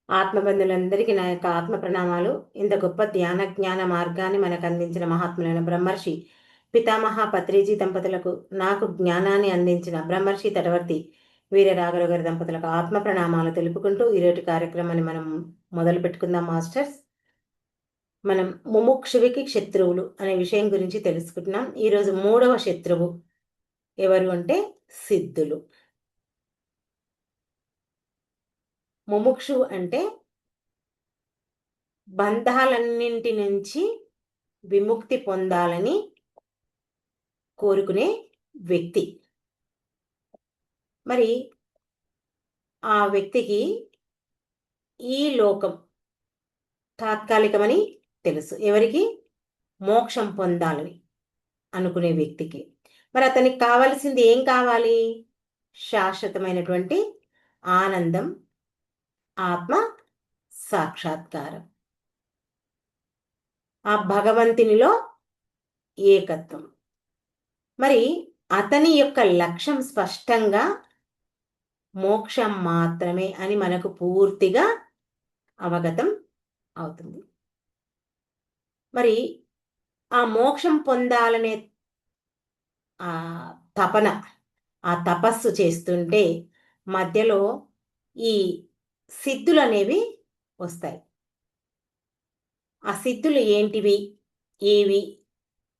ఆత్మబంధులందరికీ నా యొక్క ఆత్మ ప్రణామాలు. ఇంత గొప్ప జ్ఞాన మార్గాన్ని మనకు అందించిన మహాత్ములైన బ్రహ్మర్షి పితామహ పత్రిజీ దంపతులకు, నాకు జ్ఞానాన్ని అందించిన బ్రహ్మర్షి తటవర్తి వీర రాఘవ గారి దంపతులకు ఆత్మ ప్రణామాలు తెలుపుకుంటూ ఈరోజు కార్యక్రమాన్ని మనం మొదలు పెట్టుకుందాం మాస్టర్స్. మనం ముముక్షువికి శత్రువులు అనే విషయం గురించి తెలుసుకుంటున్నాం. ఈరోజు 3వ శత్రువు ఎవరు అంటే సిద్ధులు. ముముక్షు అంటే బంధాలన్నింటి నుంచి విముక్తి పొందాలని కోరుకునే వ్యక్తి. మరి ఆ వ్యక్తికి ఈ లోకం తాత్కాలికమని తెలుసు. ఎవరికి? మోక్షం పొందాలని అనుకునే వ్యక్తికి. మరి అతనికి కావలసింది ఏం కావాలి? శాశ్వతమైనటువంటి ఆనందం, ఆత్మ సాక్షాత్కారం, ఆ భగవంతునిలో ఏకత్వం. మరి అతని యొక్క లక్ష్యం స్పష్టంగా మోక్షం మాత్రమే అని మనకు పూర్తిగా అవగతం అవుతుంది. మరి ఆ మోక్షం పొందాలనే ఆ తపన, ఆ తపస్సు చేస్తుంటే మధ్యలో ఈ సిద్ధులు అనేవి వస్తాయి. ఆ సిద్ధులు ఏంటివి, ఏవి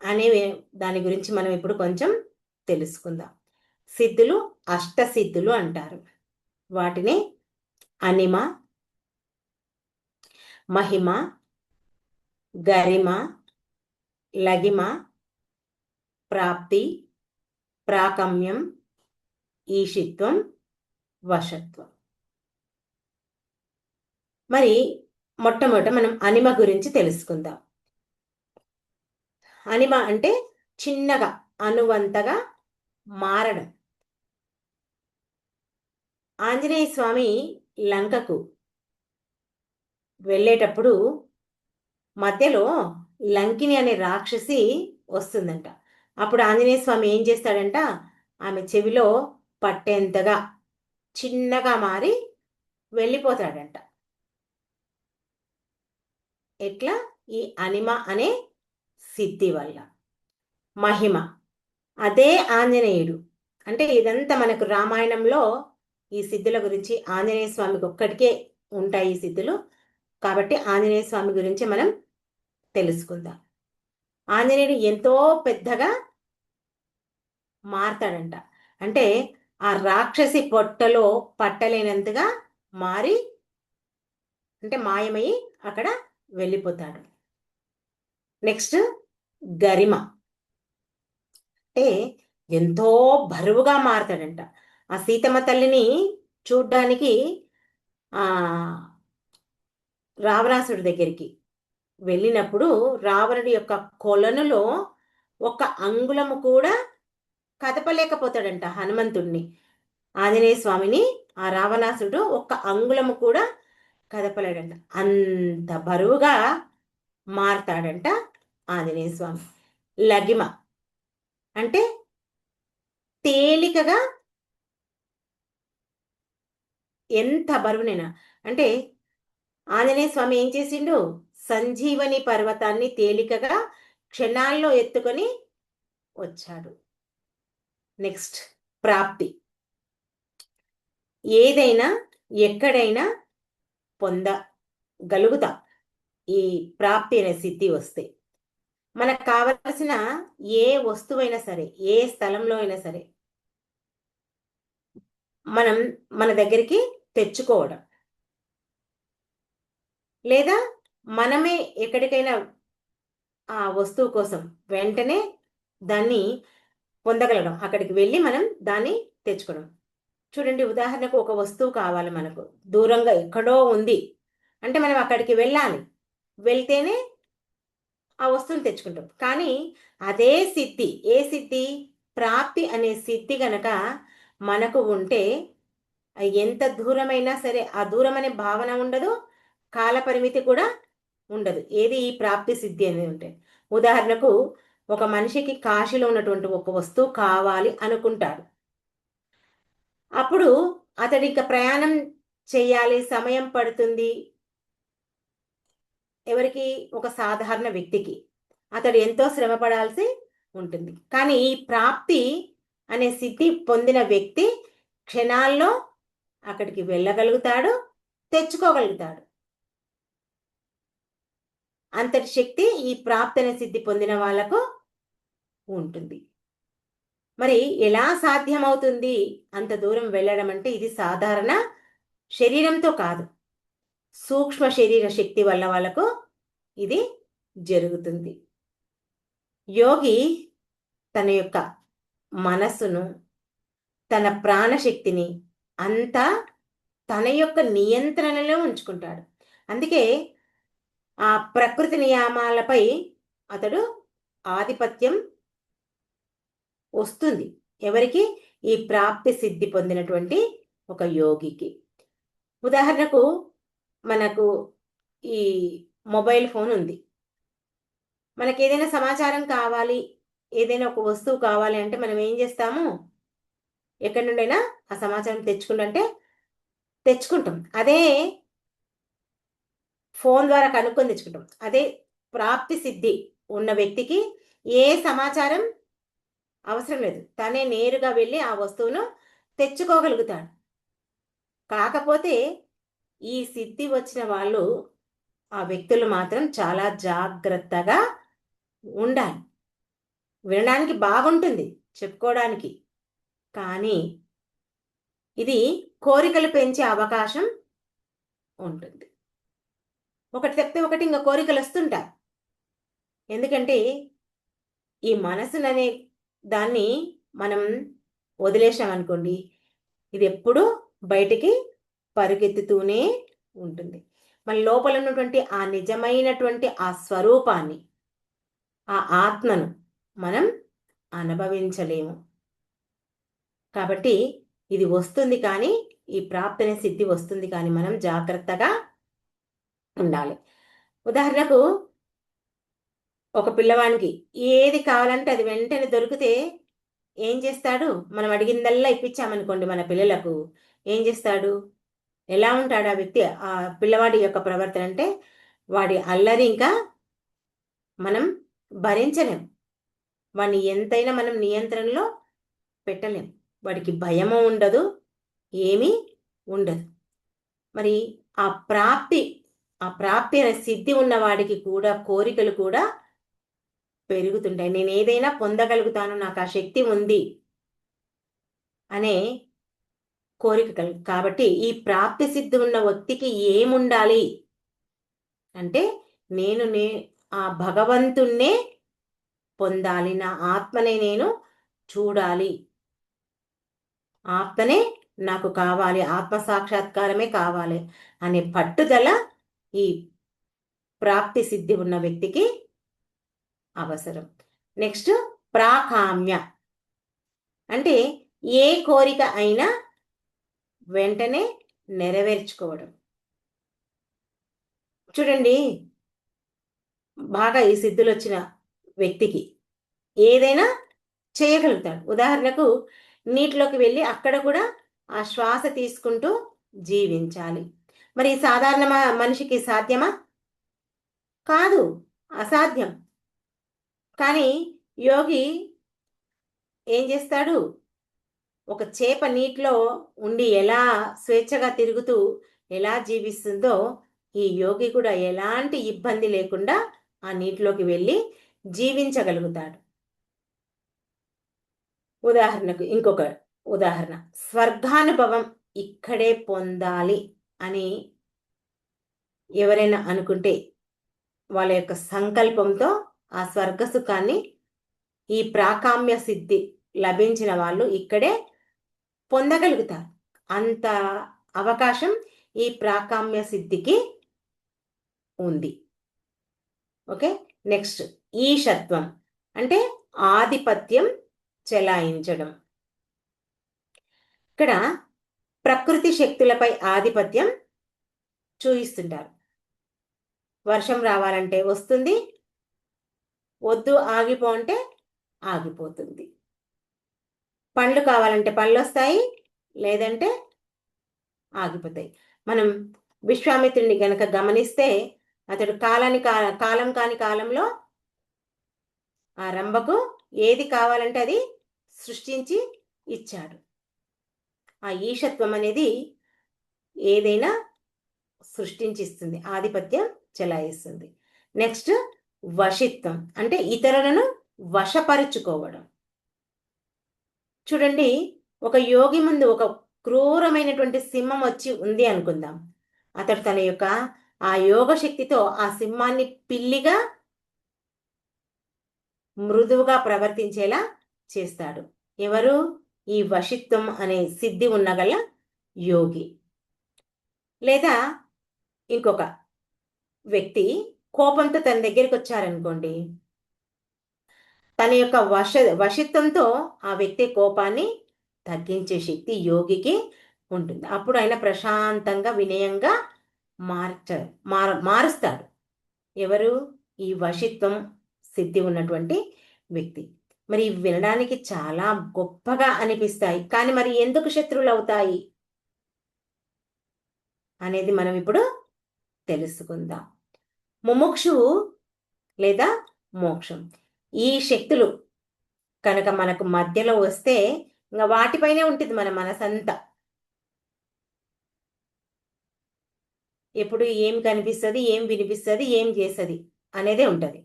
అనేవి దాని గురించి మనం ఇప్పుడు కొంచెం తెలుసుకుందాం. సిద్ధులు అష్టసిద్ధులు అంటారు. వాటిని అనిమ, మహిమ, గరిమ, లగిమ, ప్రాప్తి, ప్రాకమ్యం, ఈషిత్వం, వశత్వం. మరి మొట్టమొదట మనం అనిమ గురించి తెలుసుకుందాం. అనిమ అంటే చిన్నగా, అనువంతగా మారడం. ఆంజనేయ స్వామి లంకకు వెళ్ళేటప్పుడు మధ్యలో లంకిని అనే రాక్షసి వస్తుందంట. అప్పుడు ఆంజనేయ స్వామి ఏం చేస్తాడంట, ఆమె చెవిలో పట్టేంతగా చిన్నగా మారి వెళ్ళిపోతాడంట. ఎట్లా? ఈ అనిమ అనే సిద్ధి వల్ల. మహిమ, అదే ఆంజనేయుడు. అంటే ఇదంతా మనకు రామాయణంలో ఈ సిద్ధుల గురించి ఆంజనేయ స్వామికి ఒక్కడికే ఉంటాయి ఈ సిద్ధులు. కాబట్టి ఆంజనేయ స్వామి గురించి మనం తెలుసుకుందాం. ఆంజనేయుడు ఎంతో పెద్దగా మారతాడంట. అంటే ఆ రాక్షసి పొట్టలో పట్టలేనంతగా మారి, అంటే మాయమై అక్కడ వెళ్ళిపోతాడు. నెక్స్ట్ గరిమ, అంటే ఎంతో బరువుగా మారతాడంట. ఆ సీతమ్మ తల్లిని చూడ్డానికి ఆ రావణాసుడి దగ్గరికి వెళ్ళినప్పుడు రావణుడి యొక్క కొలనులో ఒక అంగుళము కూడా కదపలేకపోతాడంట హనుమంతుడిని. ఆంజనేయ స్వామిని ఆ రావణాసుడు ఒక్క అంగుళము కూడా కదపలేడంట. అంత బరువుగా మారతాడంట ఆంజనేయ స్వామి. లగిమ అంటే తేలికగా, ఎంత బరువునైనా. అంటే ఆంజనేయ స్వామి ఏం చేసిండు? సంజీవని పర్వతాన్ని తేలికగా క్షణాల్లో ఎత్తుకొని వచ్చాడు. నెక్స్ట్ ప్రాప్తి, ఏదైనా ఎక్కడైనా పొందగలుగుతా ఈ ప్రాప్తి అనే సిద్ధి వస్తే. మనకు కావలసిన ఏ వస్తువైనా సరే, ఏ స్థలంలో అయినా సరే మనం మన దగ్గరికి తెచ్చుకోవడం, లేదా మనమే ఎక్కడికైనా ఆ వస్తువు కోసం వెంటనే దాన్ని పొందగలగడం, అక్కడికి వెళ్ళి మనం దాన్ని తెచ్చుకోవడం. చూడండి, ఉదాహరణకు ఒక వస్తువు కావాలి మనకు, దూరంగా ఎక్కడో ఉంది అంటే మనం అక్కడికి వెళ్ళాలి, వెళ్తేనే ఆ వస్తువుని తెచ్చుకుంటాం. కానీ అదే సిద్ధి, ఏ సిద్ధి? ప్రాప్తి అనే సిద్ధి గనక మనకు ఉంటే ఎంత దూరమైనా సరే ఆ దూరం అనే భావన ఉండదు, కాల పరిమితి కూడా ఉండదు. ఏది? ఈ ప్రాప్తి సిద్ధి అనేది ఉంటే. ఉదాహరణకు ఒక మనిషికి కాశీలో ఉన్నటువంటి ఒక వస్తువు కావాలి అనుకుంటాడు. అప్పుడు అతడి ఇంకా ప్రయాణం చెయ్యాలి, సమయం పడుతుంది. ఎవరికి? ఒక సాధారణ వ్యక్తికి అతడు ఎంతో శ్రమ పడాల్సి ఉంటుంది. కానీ ఈ ప్రాప్తి అనే సిద్ధి పొందిన వ్యక్తి క్షణాల్లో అక్కడికి వెళ్ళగలుగుతాడు, తెచ్చుకోగలుగుతాడు. అంతటి శక్తి ఈ ప్రాప్తి అనే సిద్ధి పొందిన వాళ్లకు ఉంటుంది. మరి ఎలా సాధ్యమవుతుంది అంత దూరం వెళ్ళడం అంటే? ఇది సాధారణ శరీరంతో కాదు, సూక్ష్మ శరీర శక్తి వల్ల వాళ్ళకు ఇది జరుగుతుంది. యోగి తన యొక్క మనస్సును, తన ప్రాణశక్తిని అంతా తన యొక్క నియంత్రణలో ఉంచుకుంటాడు. అందుకే ఆ ప్రకృతి నియమాలపై అతడు ఆధిపత్యం వస్తుంది. ఎవరికి? ఈ ప్రాప్తి సిద్ధి పొందినటువంటి ఒక యోగికి. ఉదాహరణకు మనకు ఈ మొబైల్ ఫోన్ ఉంది. మనకి ఏదైనా సమాచారం కావాలి, ఏదైనా ఒక వస్తువు కావాలి అంటే మనం ఏం చేస్తాము? ఎక్కడి నుండైనా ఆ సమాచారం తెచ్చుకుంటాం. అదే ఫోన్ ద్వారా కనుక్కొని తెచ్చుకుంటాం. అదే ప్రాప్తి సిద్ధి ఉన్న వ్యక్తికి ఏ సమాచారం అవసరం లేదు. తనే నేరుగా వెళ్ళి ఆ వస్తువును తెచ్చుకోగలుగుతాడు. కాకపోతే ఈ సిద్ధి వచ్చిన వాళ్ళు, ఆ వ్యక్తులు మాత్రం చాలా జాగ్రత్తగా ఉండాలి. వినడానికి బాగుంటుంది, చెప్పుకోవడానికి, కానీ ఇది కోరికలు పెంచే అవకాశం ఉంటుంది. ఒకటి చెప్తే ఒకటి ఇంకా కోరికలు వస్తుంటాయి. ఎందుకంటే ఈ మనసుననే దాన్ని మనం వదిలేసామనుకోండి, ఇది ఎప్పుడూ బయటికి పరుగెత్తుతూనే ఉంటుంది. మన లోపల ఉన్నటువంటి ఆ నిజమైనటువంటి ఆ స్వరూపాన్ని, ఆ ఆత్మను మనం అనుభవించలేము. కాబట్టి ఇది వస్తుంది, కానీ ఈ ప్రాప్తిని సిద్ధి వస్తుంది, కానీ మనం జాగ్రత్తగా ఉండాలి. ఉదాహరణకు ఒక పిల్లవానికి ఏది కావాలంటే అది వెంటనే దొరికితే ఏం చేస్తాడు? మనం అడిగిందల్లా ఇప్పించామనుకోండి మన పిల్లలకు, ఏం చేస్తాడు? ఎలా ఉంటాడు ఆ వ్యక్తి? ఆ పిల్లవాడి యొక్క ప్రవర్తన అంటే వాడి అల్లరి ఇంకా మనం భరించలేం. వాడిని ఎంతైనా మనం నియంత్రణలో పెట్టలేం. వాడికి భయము ఉండదు, ఏమీ ఉండదు. మరి ఆ ప్రాప్తి అనే సిద్ధి ఉన్న వాడికి కూడా కోరికలు కూడా పెరుగుతుంటాయి. నేను ఏదైనా పొందగలుగుతాను, నాకు ఆ శక్తి ఉంది అనే కోరిక కలుగు. కాబట్టి ఈ ప్రాప్తి సిద్ధి ఉన్న వ్యక్తికి ఏముండాలి అంటే, నేను ఆ భగవంతుణ్ణే పొందాలి, నా ఆత్మనే నేను చూడాలి, ఆత్మనే నాకు కావాలి, ఆత్మ సాక్షాత్కారమే కావాలి అనే పట్టుదల ఈ ప్రాప్తి సిద్ధి ఉన్న వ్యక్తికి అవసరం. నెక్స్ట్ ప్రాకామ్య అంటే ఏ కోరిక అయినా వెంటనే నెరవేర్చుకోవడం. చూడండి, బాగా ఈ సిద్ధులు వచ్చిన వ్యక్తికి ఏదైనా చేయగలుగుతాడు. ఉదాహరణకు నీటిలోకి వెళ్ళి అక్కడ కూడా ఆ శ్వాస తీసుకుంటూ జీవించాలి. మరి సాధారణ మనిషికి సాధ్యమా? కాదు, అసాధ్యం. కానీ యోగి ఏం చేస్తాడు? ఒక చేప నీటిలో ఉండి ఎలా స్వేచ్ఛగా తిరుగుతూ ఎలా జీవిస్తుందో, ఈ యోగి కూడా ఎలాంటి ఇబ్బంది లేకుండా ఆ నీటిలోకి వెళ్ళి జీవించగలుగుతాడు. ఉదాహరణకు ఇంకొక ఉదాహరణ, స్వర్గానుభవం ఇక్కడే పొందాలి అని ఎవరైనా అనుకుంటే, వాళ్ళ యొక్క సంకల్పంతో ఆ స్వర్గ సుఖాన్ని, ఈ ప్రాకామ్య సిద్ధి లభించిన వాళ్ళు ఇక్కడే పొందగలుగుతారు. అంత అవకాశం ఈ ప్రాకామ్య సిద్ధికి ఉంది. ఓకే, నెక్స్ట్ ఈశత్వం అంటే ఆధిపత్యం చెలాయించడం. ఇక్కడ ప్రకృతి శక్తులపై ఆధిపత్యం చూయిస్తుంటారు. వర్షం రావాలంటే వస్తుంది, వద్దు ఆగిపో అంటే ఆగిపోతుంది. పండ్లు కావాలంటే పళ్ళు వస్తాయి, లేదంటే ఆగిపోతాయి. మనం విశ్వామిత్రుని గనక గమనిస్తే అతడు కాలం కాని కాలంలో ఆ రంభకు ఏది కావాలంటే అది సృష్టించి ఇచ్చాడు. ఆ ఈశత్వం అనేది ఏదైనా సృష్టించిస్తుంది, ఆధిపత్యం చెలాయిస్తుంది. నెక్స్ట్ వశిత్వం అంటే ఇతరులను వశపరుచుకోవడం. చూడండి, ఒక యోగి ముందు ఒక క్రూరమైనటువంటి సింహం వచ్చి ఉంది అనుకుందాం. అతడు తన యొక్క ఆ యోగ శక్తితో ఆ సింహాన్ని పిల్లిగా మృదువుగా ప్రవర్తించేలా చేస్తాడు. ఎవరు? ఈ వశిత్వం అనే సిద్ధి ఉన్నగల యోగి. లేదా ఇంకొక వ్యక్తి కోపంతో తన దగ్గరికి వచ్చారనుకోండి, తన యొక్క వశిత్వంతో ఆ వ్యక్తి కోపాన్ని తగ్గించే శక్తి యోగికి ఉంటుంది. అప్పుడు ఆయన ప్రశాంతంగా వినయంగా మారుస్తాడు. ఎవరు? ఈ వశిత్వం సిద్ధి ఉన్నటువంటి వ్యక్తి. మరి వినడానికి చాలా గొప్పగా అనిపిస్తాయి, కానీ మరి ఎందుకు శత్రువులు అవుతాయి అనేది మనం ఇప్పుడు తెలుసుకుందాం. ముముక్షువు లేదా మోక్షం, ఈ శక్తులు కనుక మనకు మధ్యలో వస్తే ఇంకా వాటిపైనే ఉంటుంది మన మనసంతా. ఎప్పుడు ఏం కనిపిస్తుంది, ఏం వినిపిస్తుంది, ఏం చేస్తుంది అనేదే ఉంటుంది.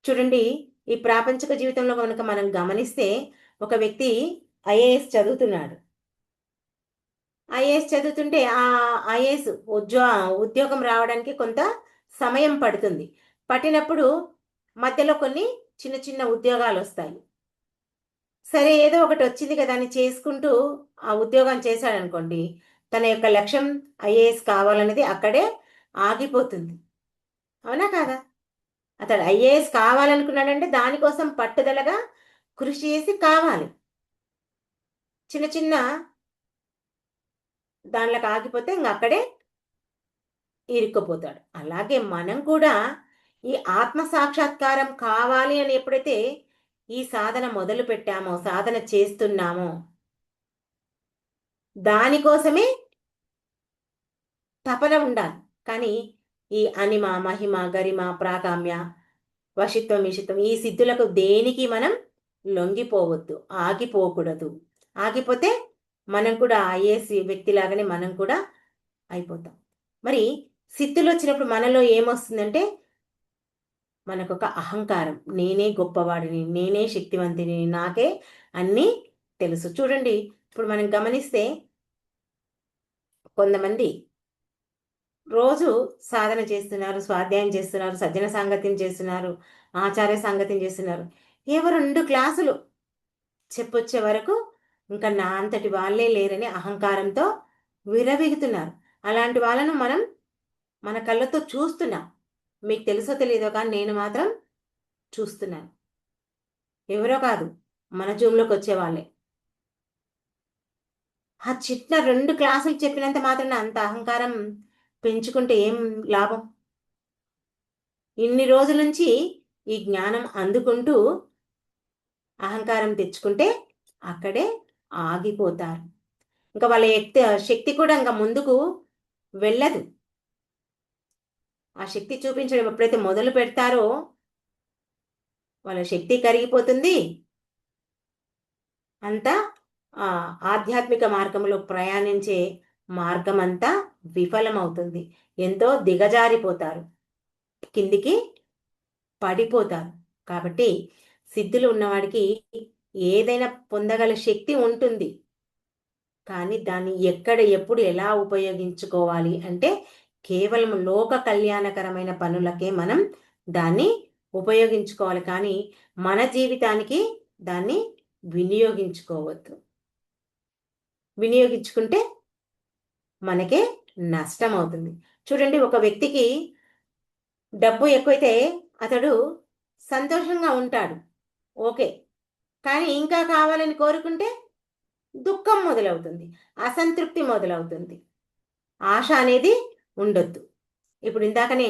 చూడండి, ఈ ప్రాపంచిక జీవితంలో కనుక మనం గమనిస్తే ఒక వ్యక్తి ఐఏఎస్ చదువుతున్నాడు. ఐఏఎస్ చదువుతుంటే ఆ ఐఏఎస్ ఉద్యోగం రావడానికి కొంత సమయం పడుతుంది. పట్టినప్పుడు మధ్యలో కొన్ని చిన్న చిన్న ఉద్యోగాలు వస్తాయి. సరే, ఏదో ఒకటి వచ్చింది కదా అని చేసుకుంటూ ఆ ఉద్యోగం చేశాడనుకోండి, తన యొక్క లక్ష్యం ఐఏఎస్ కావాలనేది అక్కడే ఆగిపోతుంది. అవునా కాదా? అతడు ఐఏఎస్ కావాలనుకున్నాడంటే దానికోసం పట్టుదలగా కృషి చేసి కావాలి. చిన్న చిన్న దానిలోకి ఆగిపోతే ఇంక అక్కడే ఇరుక్కుపోతాడు. అలాగే మనం కూడా ఈ ఆత్మ సాక్షాత్కారం కావాలి అని ఎప్పుడైతే ఈ సాధన మొదలు పెట్టామో, సాధన చేస్తున్నామో, దానికోసమే తపన ఉండాలి. కానీ ఈ అనిమ, మహిమ, గరిమ, ప్రాకామ్య, వశిత్వం, ఈశిత్వం ఈ సిద్ధులకు దేనికి మనం లొంగిపోవద్దు, ఆగిపోకూడదు. ఆగిపోతే మనం కూడా ఐఏఎస్ వ్యక్తిలాగానే మనం కూడా అయిపోతాం. మరి సిద్ధులు వచ్చినప్పుడు మనలో ఏమొస్తుందంటే మనకొక అహంకారం, నేనే గొప్పవాడిని, నేనే శక్తివంతిని, నాకే అన్నీ తెలుసు. చూడండి, ఇప్పుడు మనం గమనిస్తే కొంతమంది రోజు సాధన చేస్తున్నారు, స్వాధ్యాయం చేస్తున్నారు, సజ్జన సాంగత్యం చేస్తున్నారు, ఆచార్య సాంగత్యం చేస్తున్నారు. ఏవో 2 క్లాసులు చెప్పొచ్చే వరకు ఇంకా నా అంతటి వాళ్ళే లేరని అహంకారంతో విరవీగుతున్నారు. అలాంటి వాళ్ళను మనం మన కళ్ళతో చూస్తున్నాం. మీకు తెలుసో తెలియదో కానీ నేను మాత్రం చూస్తున్నాను. ఎవరో కాదు, మన జూమ్లోకి వచ్చేవాళ్ళే. ఆ చిన్న 2 క్లాసులు చెప్పినంత మాత్రాన అంత అహంకారం పెంచుకుంటే ఏం లాభం? ఇన్ని రోజుల నుంచి ఈ జ్ఞానం అందుకుంటూ అహంకారం తెచ్చుకుంటే అక్కడే ఆగిపోతారు. ఇంకా వాళ్ళ శక్తి కూడా ఇంకా ముందుకు వెళ్ళదు. ఆ శక్తి చూపించడం ఎప్పుడైతే మొదలు పెడతారో వాళ్ళ శక్తి కరిగిపోతుంది. అంతా ఆధ్యాత్మిక మార్గంలో ప్రయాణించే మార్గం అంతా విఫలమవుతుంది. ఎంతో దిగజారిపోతారు, కిందికి పడిపోతారు. కాబట్టి సిద్ధులు ఉన్నవాడికి ఏదైనా పొందగల శక్తి ఉంటుంది. కానీ దాన్ని ఎక్కడ, ఎప్పుడు, ఎలా ఉపయోగించుకోవాలి అంటే కేవలం లోక కళ్యాణకరమైన పనులకే మనం దాన్ని ఉపయోగించుకోవాలి. కానీ మన జీవితానికి దాన్ని వినియోగించుకోవద్దు. వినియోగించుకుంటే మనకే నష్టం అవుతుంది. చూడండి, ఒక వ్యక్తికి డబ్బు ఎక్కువైతే అతడు సంతోషంగా ఉంటాడు, ఓకే. కానీ ఇంకా కావాలని కోరుకుంటే దుఃఖం మొదలవుతుంది, అసంతృప్తి మొదలవుతుంది, ఆశ అనేది ఉండొద్దు. ఇప్పుడు ఇందాకనే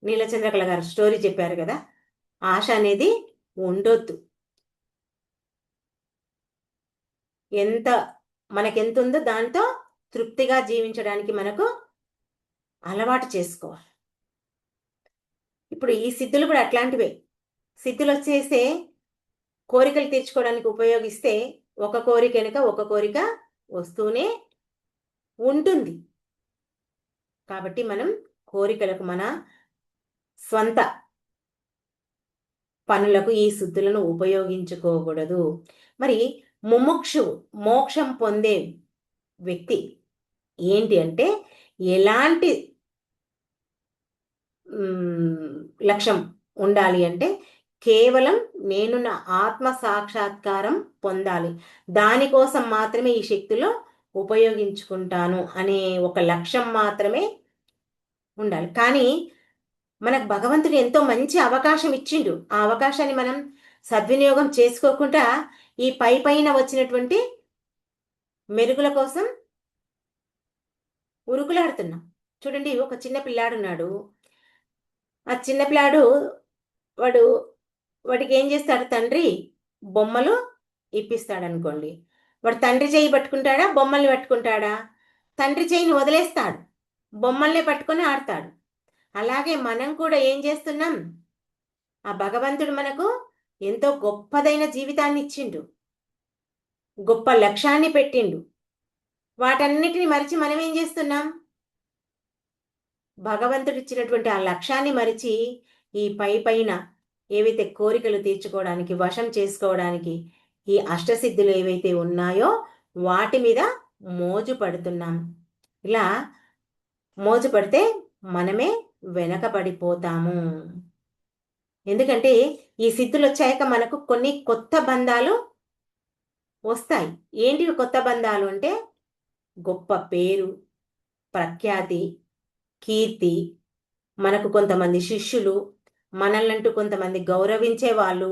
నీలచంద్రకళ గారు స్టోరీ చెప్పారు కదా, ఆశ అనేది ఉండొద్దు. ఎంత మనకెంత ఉందో దాంతో తృప్తిగా జీవించడానికి మనకు అలవాటు చేసుకోవాలి. ఇప్పుడు ఈ సిద్ధులు కూడా అట్లాంటివే. సిద్ధులు వచ్చేస్తే కోరికలు తీర్చుకోవడానికి ఉపయోగిస్తే ఒక కోరిక వెనుక ఒక కోరిక వస్తూనే ఉంటుంది. కాబట్టి మనం కోరికలకు మన స్వంత పనులకు ఈ సిద్ధులను ఉపయోగించుకోకూడదు. మరి ముముక్షు మోక్షం పొందే వ్యక్తి ఏంటి అంటే ఎలాంటి లక్ష్యం ఉండాలి అంటే కేవలం నేను నా ఆత్మ సాక్షాత్కారం పొందాలి, దానికోసం మాత్రమే ఈ శక్తులు ఉపయోగించుకుంటాను అనే ఒక లక్ష్యం మాత్రమే ఉండాలి. కానీ మనకు భగవంతుడు ఎంతో మంచి అవకాశం ఇచ్చిండు. ఆ అవకాశాన్ని మనం సద్వినియోగం చేసుకోకుండా ఈ పైన వచ్చినటువంటి మెరుగుల కోసం ఉరుకులాడుతున్నాం. చూడండి, ఒక చిన్న పిల్లాడున్నాడు. ఆ చిన్నపిల్లాడు వాడికి ఏం చేస్తాడు, తండ్రి బొమ్మలు ఇప్పిస్తాడు అనుకోండి. వాడు తండ్రి చేయి పట్టుకుంటాడా, బొమ్మల్ని పట్టుకుంటాడా? తండ్రి చేయిని వదిలేస్తాడు, బొమ్మల్ని పట్టుకొని ఆడతాడు. అలాగే మనం కూడా ఏం చేస్తున్నాం, ఆ భగవంతుడు మనకు ఎంతో గొప్పదైన జీవితాన్ని ఇచ్చిండు, గొప్ప లక్ష్యాన్ని పెట్టిండు. వాటన్నిటిని మరిచి మనం ఏం చేస్తున్నాం, భగవంతుడు ఇచ్చినటువంటి ఆ లక్ష్యాన్ని మరిచి ఈ పైన ఏవైతే కోరికలు తీర్చుకోవడానికి, వశం చేసుకోవడానికి ఈ అష్టసిద్ధులు ఏవైతే ఉన్నాయో వాటి మీద మోజు పడుతున్నాం. ఇలా మోజు పడితే మనమే వెనకబడిపోతాము. ఎందుకంటే ఈ సిద్ధులు వచ్చాక మనకు కొన్ని కొత్త బంధాలు వస్తాయి. ఏంటివి కొత్త బంధాలు అంటే గొప్ప పేరు, ప్రఖ్యాతి, కీర్తి, మనకు కొంతమంది శిష్యులు, మనల్నంటూ కొంతమంది గౌరవించే వాళ్ళు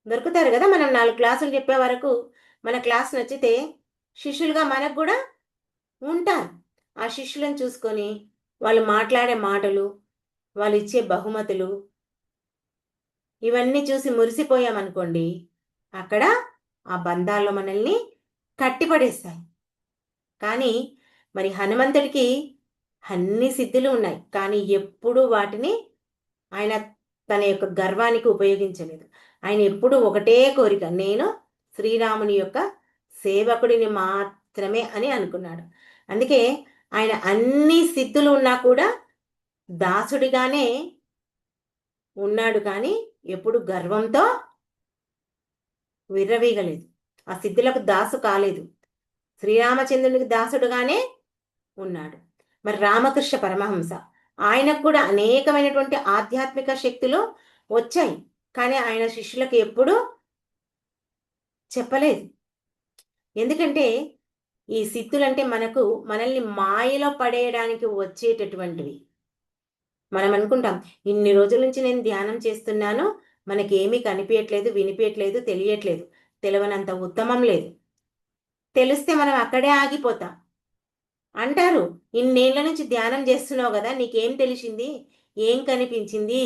దొరుకుతారు కదా. మనం 4 క్లాసులు చెప్పే వరకు మన క్లాస్ నచ్చితే శిష్యులుగా మనకు కూడా ఉంటారు. ఆ శిష్యులను చూసుకొని వాళ్ళు మాట్లాడే మాటలు, వాళ్ళు ఇచ్చే బహుమతులు, ఇవన్నీ చూసి మురిసిపోయామనుకోండి, అక్కడ ఆ బంధాల్లో మనల్ని కట్టిపడేస్తాయి. కానీ మరి హనుమంతుడికి అన్ని సిద్ధులు ఉన్నాయి, కానీ ఎప్పుడూ వాటిని ఆయన తన యొక్క గర్వానికి ఉపయోగించలేదు. ఆయన ఎప్పుడూ ఒకటే కోరిక, నేను శ్రీరాముని యొక్క సేవకుడిని మాత్రమే అని అనుకున్నాడు. అందుకే ఆయన అన్ని సిద్ధులు ఉన్నా కూడా దాసుడిగానే ఉన్నాడు, కానీ ఎప్పుడు గర్వంతో విర్రవీగలేదు. ఆ సిద్ధులకు దాసు కాలేదు, శ్రీరామచంద్రునికి దాసుడుగానే ఉన్నాడు. మరి రామకృష్ణ పరమహంస, ఆయనకు కూడా అనేకమైనటువంటి ఆధ్యాత్మిక శక్తులు వచ్చాయి, కానీ ఆయన శిష్యులకు ఎప్పుడూ చెప్పలేదు. ఎందుకంటే ఈ సిద్ధులంటే మనల్ని మాయలో పడేయడానికి వచ్చేటటువంటివి. మనం అనుకుంటాం, ఇన్ని రోజుల నుంచి నేను ధ్యానం చేస్తున్నాను, మనకేమీ కనిపించట్లేదు, వినిపించట్లేదు, తెలియట్లేదు, తెలియనంత ఉత్తమం లేదు. తెలిస్తే మనం అక్కడే ఆగిపోతాం. అంటారు, ఇన్నేళ్ల నుంచి ధ్యానం చేస్తున్నావు కదా, నీకేం తెలిసింది, ఏం కనిపించింది,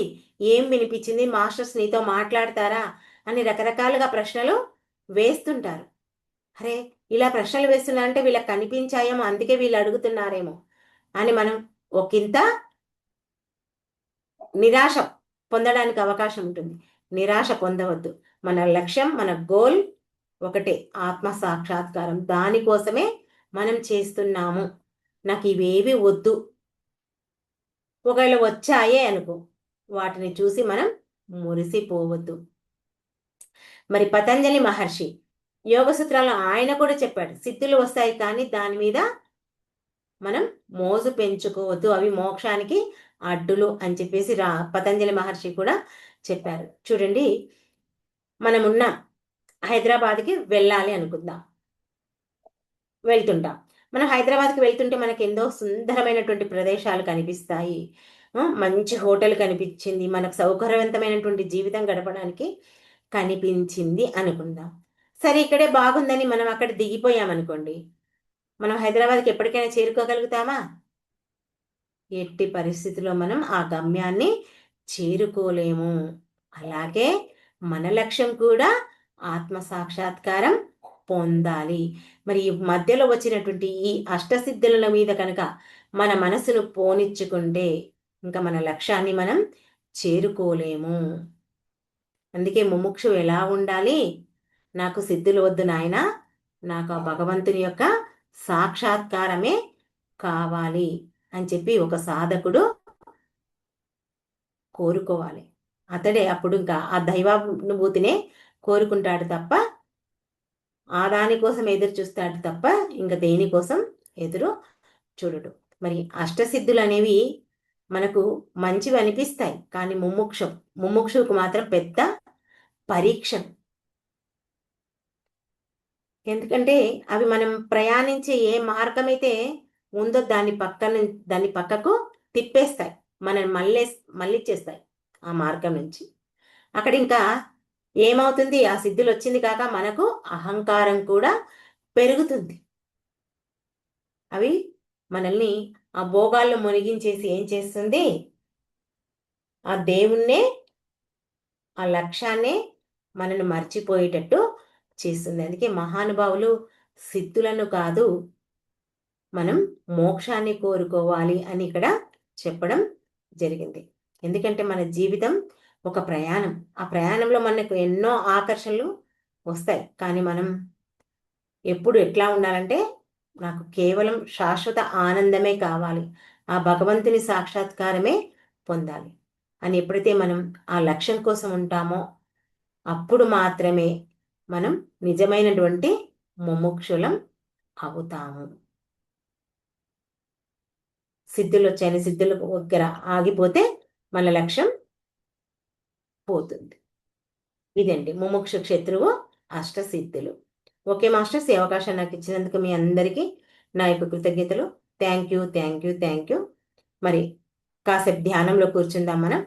ఏం వినిపించింది, మాస్టర్స్ నీతో మాట్లాడతారా అని రకరకాలుగా ప్రశ్నలు వేస్తుంటారు. అరే, ఇలా ప్రశ్నలు వేస్తున్నారంటే వీళ్ళకి కనిపించాయేమో, అందుకే వీళ్ళు అడుగుతున్నారేమో అని మనం ఒకంత నిరాశ పొందడానికి అవకాశం ఉంటుంది. నిరాశ పొందవద్దు. మన లక్ష్యం, మన గోల్ ఒకటే, ఆత్మ సాక్షాత్కారం. దానికోసమే మనం చేస్తున్నాము. నాకు ఇవేవి వద్దు, ఒకవేళ వచ్చాయే అనుకో, వాటిని చూసి మనం మురిసిపోవద్దు. మరి పతంజలి మహర్షి యోగ సూత్రాలు ఆయన కూడా చెప్పాడు, సిద్ధులు వస్తాయి కానీ దాని మీద మనం మోజు పెంచుకోవద్దు, అవి మోక్షానికి అడ్డులు అని చెప్పేసి పతంజలి మహర్షి కూడా చెప్పారు. చూడండి, మనమున్న హైదరాబాద్కి వెళ్ళాలి అనుకుందాం, వెళ్తుంటాం. మనం హైదరాబాద్కి వెళ్తుంటే మనకి ఎంతో సుందరమైనటువంటి ప్రదేశాలు కనిపిస్తాయి, మంచి హోటల్ కనిపించింది, మనకు సౌకర్యవంతమైనటువంటి జీవితం గడపడానికి కనిపించింది అనుకుందాం. సరే, ఇక్కడే బాగుందని మనం అక్కడ దిగిపోయామనుకోండి, మనం హైదరాబాద్కి ఎప్పటికైనా చేరుకోగలుగుతామా? ఎట్టి పరిస్థితిలో మనం ఆ గమ్యాన్ని చేరుకోలేము. అలాగే మన లక్ష్యం కూడా ఆత్మ సాక్షాత్కారం పొందాలి. మరి ఈ మధ్యలో వచ్చినటువంటి ఈ అష్టసిద్ధుల మీద కనుక మన మనసును పోనిచ్చుకుంటే ఇంకా మన లక్ష్యాన్ని మనం చేరుకోలేము. అందుకే ముముక్షు ఎలా ఉండాలి? నాకు సిద్ధులు వద్దు నాయనా, నాకు ఆ భగవంతుని యొక్క సాక్షాత్కారమే కావాలి అని చెప్పి ఒక సాధకుడు కోరుకోవాలి. అతడే అప్పుడు ఇంకా ఆ దైవానుభూతినే కోరుకుంటాడు తప్ప ఆ దానికోసం ఎదురు చూస్తాడు తప్ప ఇంకా దేనికోసం ఎదురు చూడడు. మరి అష్టసిద్ధులు అనేవి మనకు మంచివి అనిపిస్తాయి, కానీ ముముక్షుకు మాత్రం పెద్ద పరీక్ష. ఎందుకంటే అవి మనం ప్రయాణించే ఏ మార్గమైతే ఉందో దాన్ని పక్కకు తిప్పేస్తాయి, మనల్ని మళ్ళిచ్చేస్తాయి ఆ మార్గం నుంచి. అక్కడ ఇంకా ఏమవుతుంది? ఆ సిద్ధులు వచ్చింది కాక మనకు అహంకారం కూడా పెరుగుతుంది. అవి మనల్ని ఆ భోగాల్లో మునిగించేసి ఏం చేస్తుంది? ఆ దేవుణ్ణే, ఆ లక్ష్యాన్నే మనల్ని మర్చిపోయేటట్టు చేస్తుంది. అందుకే మహానుభావులు సిద్ధులను కాదు, మనం మోక్షాన్ని కోరుకోవాలి అని ఇక్కడ చెప్పడం జరిగింది. ఎందుకంటే మన జీవితం ఒక ప్రయాణం. ఆ ప్రయాణంలో మనకు ఎన్నో ఆకర్షణలు వస్తాయి, కానీ మనం ఎప్పుడు ఎట్లా ఉండాలంటే నాకు కేవలం శాశ్వత ఆనందమే కావాలి, ఆ భగవంతుని సాక్షాత్కారమే పొందాలి అని ఎప్పుడైతే మనం ఆ లక్ష్యం కోసం ఉంటామో అప్పుడు మాత్రమే మనం నిజమైనటువంటి ముముక్షులం అవుతాము. సిద్ధులు వచ్చాయని సిద్ధుల దగ్గర ఆగిపోతే మన లక్ష్యం పోతుంది. ఇదండి ముముక్షు క్షత్రువు అష్టసిద్ధులు. ఓకే మాస్టర్స్, ఈ అవకాశం నాకు ఇచ్చినందుకు మీ అందరికీ నా యొక్క కృతజ్ఞతలు. Thank you. మరి కాసేపు ధ్యానంలో కూర్చుందాం మనం.